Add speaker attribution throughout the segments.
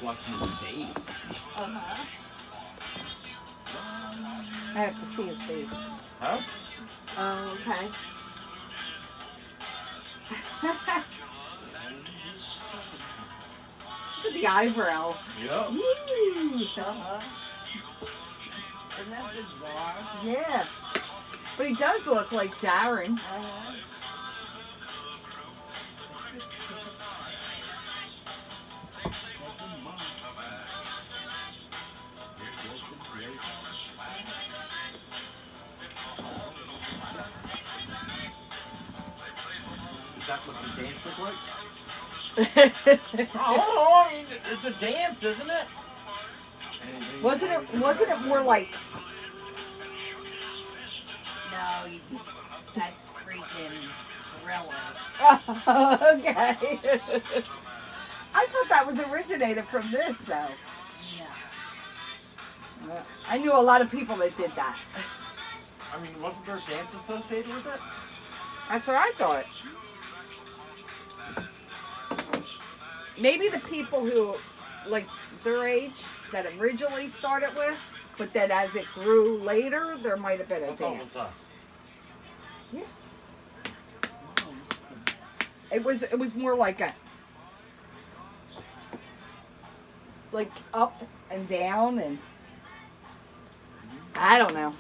Speaker 1: watching his face.
Speaker 2: Uh-huh.
Speaker 3: I have to see his face.
Speaker 1: Huh?
Speaker 3: Oh, okay. Look at the eyebrows.
Speaker 1: Yep.
Speaker 3: Woo!
Speaker 2: Uh-huh. Isn't that bizarre?
Speaker 3: Yeah. But he does look like Darren.
Speaker 2: Uh-huh.
Speaker 1: Is that what the dance look like? Oh, I mean, it's a dance, isn't it?
Speaker 3: Wasn't it more like
Speaker 2: No, that's freaking Thriller.
Speaker 3: okay. I thought that was originated from this though.
Speaker 2: No.
Speaker 3: I knew a lot of people that did that.
Speaker 1: I mean, wasn't there a dance associated with it?
Speaker 3: That's what I thought. Maybe the people who, like, their age that originally started with, but then as it grew later, there might have been a
Speaker 1: What song
Speaker 3: dance.
Speaker 1: was that?
Speaker 3: Yeah. It was more like up and down and I don't know.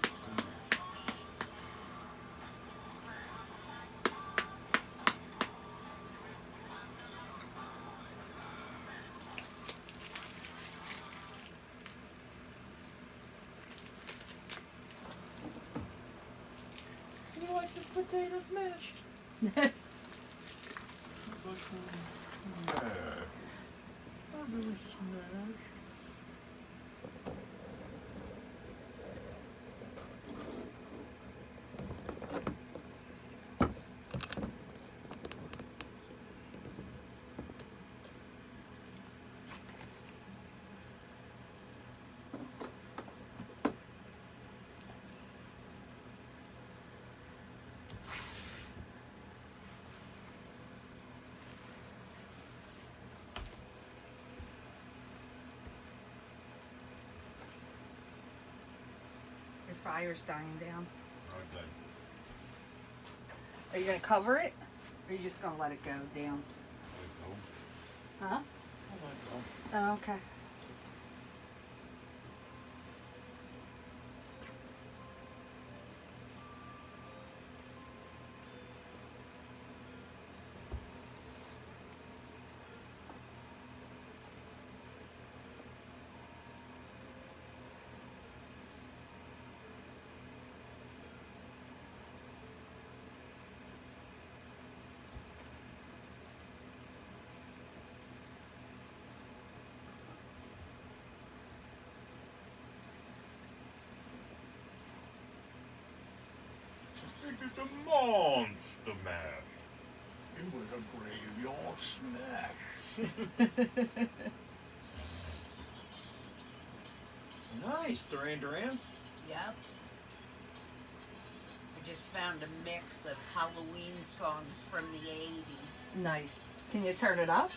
Speaker 1: He likes his potatoes mashed.
Speaker 3: Your fire's dying down.
Speaker 1: Okay.
Speaker 3: Are you gonna cover it? Or are you just gonna let it go down? Huh? Oh, okay.
Speaker 1: This is a monster mash. It was a graveyard smash. Nice, Duran Duran.
Speaker 2: Yep. I just found a mix of Halloween songs from the 80s.
Speaker 3: Nice. Can you turn it up?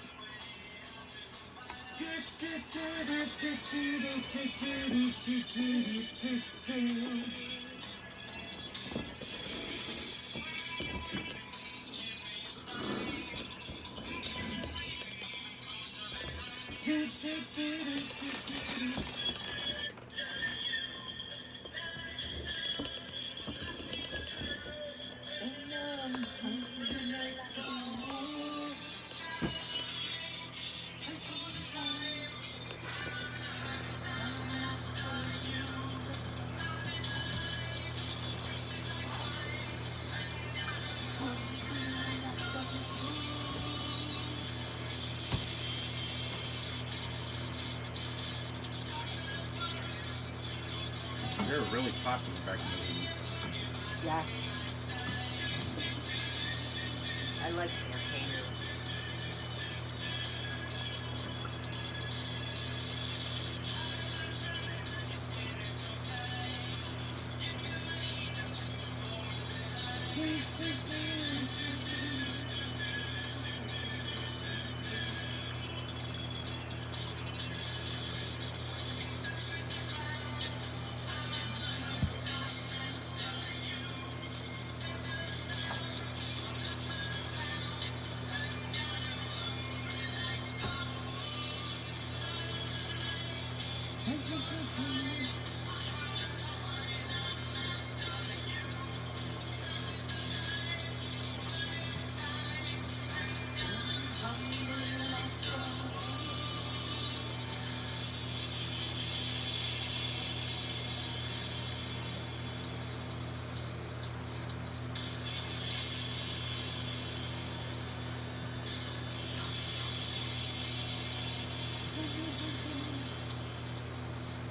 Speaker 1: They were really popular back in the 80s.
Speaker 3: Yes.
Speaker 2: I like their hair.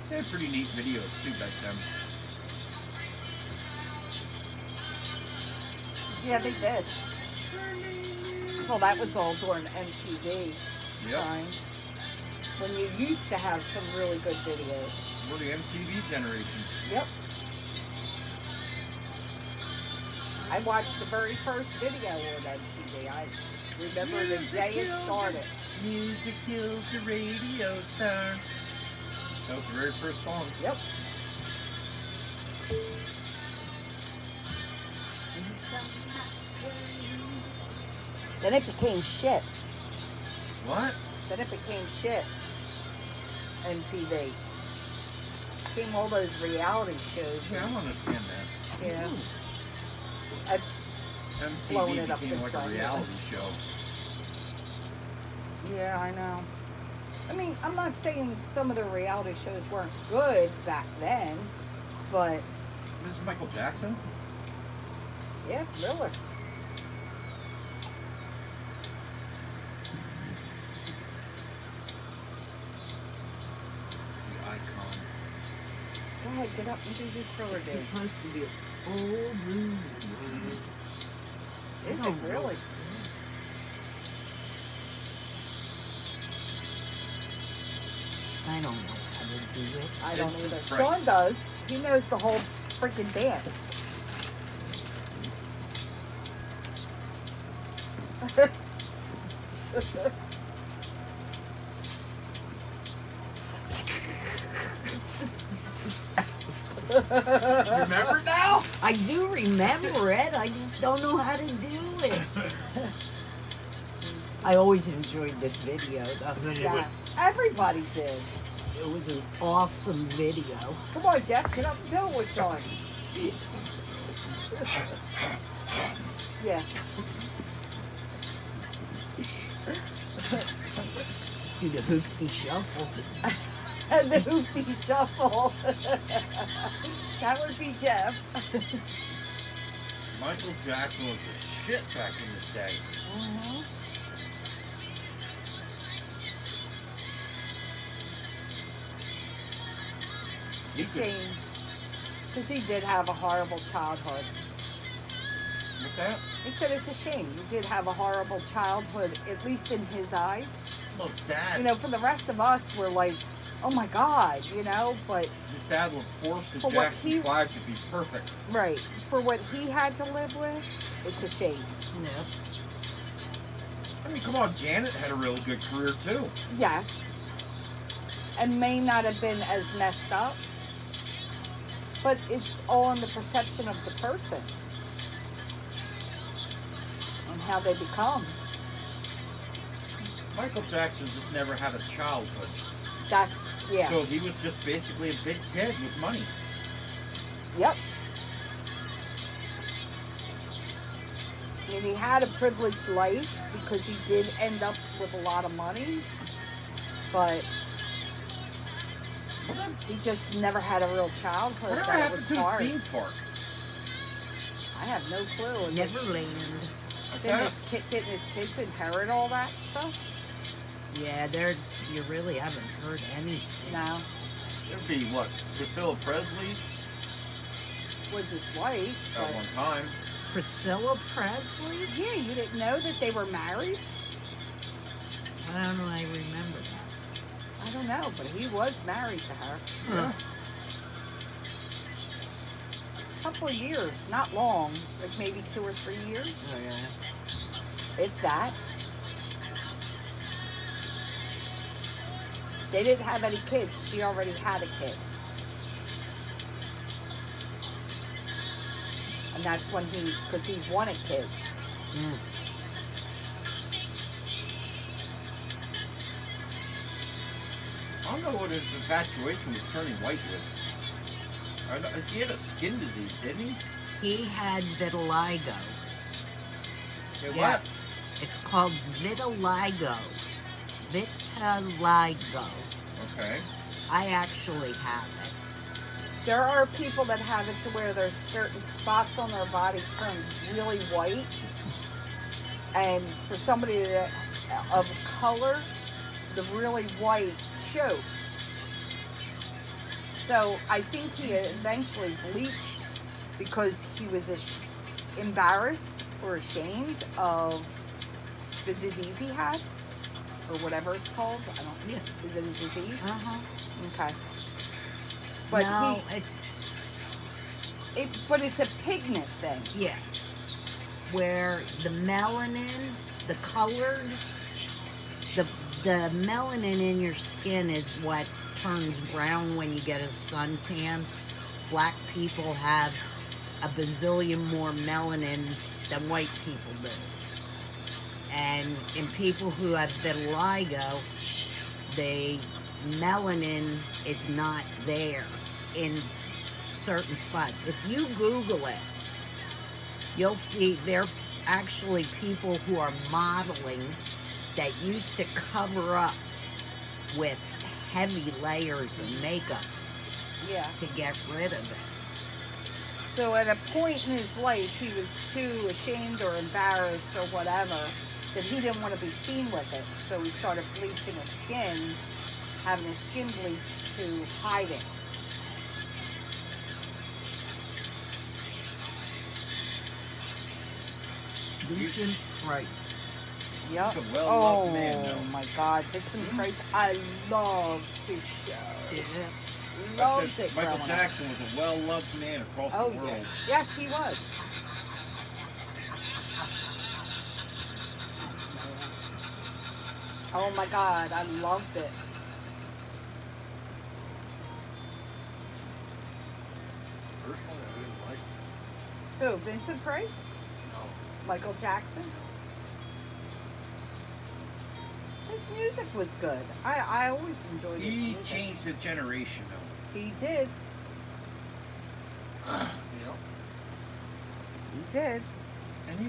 Speaker 1: They had pretty neat videos too back then.
Speaker 3: Yeah, they did. Well, that was all during MTV
Speaker 1: Yep.
Speaker 3: time. When you used to have some really good videos.
Speaker 1: We're the MTV generation.
Speaker 3: Yep. I watched the very first video on MTV. I remember the day it started.
Speaker 1: Music kills the radio star. That was the very first song.
Speaker 3: Yep. Then it became shit.
Speaker 1: What?
Speaker 3: Then it became shit. MTV. Became all those reality shows.
Speaker 1: Yeah, I don't understand that.
Speaker 3: Yeah. That's, Blowing
Speaker 1: MTV
Speaker 3: it up
Speaker 1: became
Speaker 3: this
Speaker 1: like a
Speaker 3: way.
Speaker 1: reality show.
Speaker 3: yeah, I know. I mean, I'm not saying some of the reality shows weren't good back then, but
Speaker 1: This is Michael Jackson?
Speaker 3: yeah, Thriller.
Speaker 1: The icon.
Speaker 3: Go ahead, get up and do your Thriller,
Speaker 2: It's
Speaker 3: dude.
Speaker 2: supposed to be a full moon.
Speaker 3: Is it really?
Speaker 2: I don't know how to do it.
Speaker 3: I don't
Speaker 1: Vincent
Speaker 3: either.
Speaker 1: Price.
Speaker 3: Sean does. He knows the whole freaking dance.
Speaker 1: Remember now?
Speaker 2: I do remember it. I just don't know how to do it. I always enjoyed this video, though.
Speaker 3: Yeah, everybody did.
Speaker 2: It was an awesome video.
Speaker 3: Come on, Jeff, get up and do it with Sean. Yeah.
Speaker 2: Do the hoofy shuffle.
Speaker 3: And the hoopty shuffle. That would be Jeff.
Speaker 1: Michael Jackson was a shit back in the day. He could,
Speaker 3: Shame. Because he did have a horrible childhood.
Speaker 1: with that?
Speaker 3: He said it's a shame. He did have a horrible childhood, at least in his eyes.
Speaker 1: Well, Dad.
Speaker 3: You know, for the rest of us, we're like, oh my God, you know, but,
Speaker 1: His dad was forced the
Speaker 3: For what
Speaker 1: Jackson
Speaker 3: he-
Speaker 1: 5 to be perfect.
Speaker 3: right, for what he had to live with, it's a shame.
Speaker 2: Yeah.
Speaker 1: I mean, come on, Janet had a really good career too.
Speaker 3: Yes. And may not have been as messed up, but it's all in the perception of the person and how they become.
Speaker 1: Michael Jackson just never had a childhood.
Speaker 3: That's, yeah.
Speaker 1: So he was just basically a big kid with money.
Speaker 3: Yep. I mean, he had a privileged life because he did end up with a lot of money, but he just never had a real childhood.
Speaker 1: Whatever
Speaker 3: That it
Speaker 1: happened
Speaker 3: was
Speaker 1: to his
Speaker 3: hard.
Speaker 1: theme park?
Speaker 3: I have no clue.
Speaker 2: Neverland.
Speaker 3: Didn't his kids inherit all that stuff?
Speaker 2: Yeah, you really haven't heard anything.
Speaker 3: No.
Speaker 1: There'd be what? Priscilla Presley
Speaker 3: Was his wife.
Speaker 1: at
Speaker 3: but-
Speaker 1: one time.
Speaker 2: Priscilla Presley?
Speaker 3: Yeah, you didn't know that they were married?
Speaker 2: How do I remember that?
Speaker 3: I don't know, but he was married to her.
Speaker 2: Huh.
Speaker 3: A couple of years, not long, like maybe 2 or 3 years,
Speaker 2: Oh, yeah.
Speaker 3: if that. They didn't have any kids. She already had a kid. And that's when because he wanted kids.
Speaker 2: Mm.
Speaker 1: I don't know what his infatuation with turning white was. He had a skin disease, didn't he?
Speaker 2: He had vitiligo.
Speaker 1: Hey,
Speaker 2: Yeah.
Speaker 1: what?
Speaker 2: It's called vitiligo. Vitiligo.
Speaker 1: Okay.
Speaker 2: I actually have it.
Speaker 3: There are people that have it to where there's certain spots on their body turn really white. And for somebody that, of color, the really white shows. So I think he eventually bleached because he was embarrassed or ashamed of the disease he had, or whatever it's called. I don't.
Speaker 2: Yeah.
Speaker 3: Is it a disease? Okay. But
Speaker 2: But no,
Speaker 3: but it's a pigment thing.
Speaker 2: yeah, where the melanin, the colored, the melanin in your skin is what turns brown when you get a suntan. Black people have a bazillion more melanin than white people do. And in people who have vitiligo, the melanin is not there in certain spots. If you Google it, you'll see they're actually people who are modeling that used to cover up with heavy layers of makeup
Speaker 3: Yeah.
Speaker 2: to get rid of it.
Speaker 3: So at a point in his life, he was too ashamed or embarrassed or whatever that he didn't want to be seen with it. So he started bleaching his skin, having his skin bleached to hide it.
Speaker 2: Vincent Price.
Speaker 3: Yep.
Speaker 1: He's a well-loved man,
Speaker 3: Oh
Speaker 1: though.
Speaker 3: my God, Vincent Price! I loved his show.
Speaker 2: Yeah.
Speaker 1: I
Speaker 3: Loved
Speaker 1: said
Speaker 3: it.
Speaker 1: Michael
Speaker 3: growing up.
Speaker 1: Jackson was a well-loved man across
Speaker 3: Oh
Speaker 1: the world.
Speaker 3: yeah. Yes, he was. Oh my God, I loved it.
Speaker 1: Personally, I didn't like
Speaker 3: Who? Vincent Price?
Speaker 1: it. No.
Speaker 3: Michael Jackson? His music was good. I always enjoyed his
Speaker 1: He
Speaker 3: music.
Speaker 1: changed the generation, though.
Speaker 3: He did.
Speaker 1: You know?
Speaker 3: He did.
Speaker 1: And he